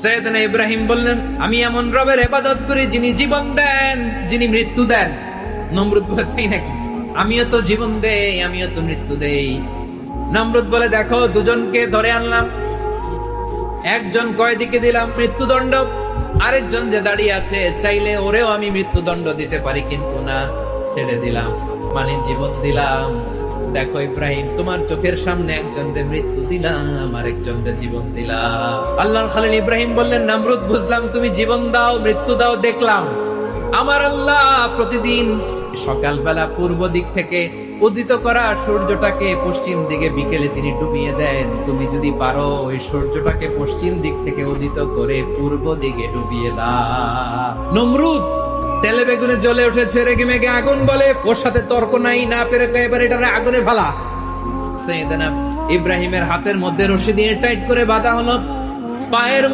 সাইয়েদনা ইব্রাহিম বললেন, আমি এমন রবের ইবাদত করি যিনি জীবন দেন, যিনি মৃত্যু দেন। নমরুদ বলে, তাই নাকি? আমিও তো জীবন দেই, আমিও তো মৃত্যু দেই। নমরুদ বলে, দেখো, দুজনকে ধরে আনলাম, একজন কয়েদিকে দিলাম মৃত্যুদণ্ড, আরেকজন যে দাঁড়িয়ে আছে, চাইলে ওরেও আমি মৃত্যুদণ্ড দিতে পারি, কিন্তু না, ছেড়ে দিলাম, মানে জীবন দিলাম। দেখো ইব্রাহিম, তোমার চোখের সামনে একজনকে মৃত্যু দিলাম, আরেকজনকে জীবন দিলাম। আল্লাহর খলিল ইব্রাহিম বললেন, নমরুদ, বুঝলাম তুমি জীবন দাও, মৃত্যু দাও, দেখলাম। আমার আল্লাহ প্রতিদিন সকালবেলা পূর্ব দিক থেকে উদিত করা সূর্যটাকে পশ্চিম দিকে বিকেলে তিনি ডুবিয়ে দেন। তুমি যদি পারো ওই সূর্যটাকে পশ্চিম দিক থেকে উদিত করে পূর্ব দিকে ডুবিয়ে দাও। নমরুদ তেলে বেগুনে জ্বলে উঠেছে, রেগে মেগে আগুন বলে, ওর সাথে তর্ক নাই, না পেরে এবার এটারে আগুনে ফেলা। সাইয়েদনা ইব্রাহিমের হাতের মধ্যে রশি দিয়ে টাইট করে বাঁধা হলো, পায়ের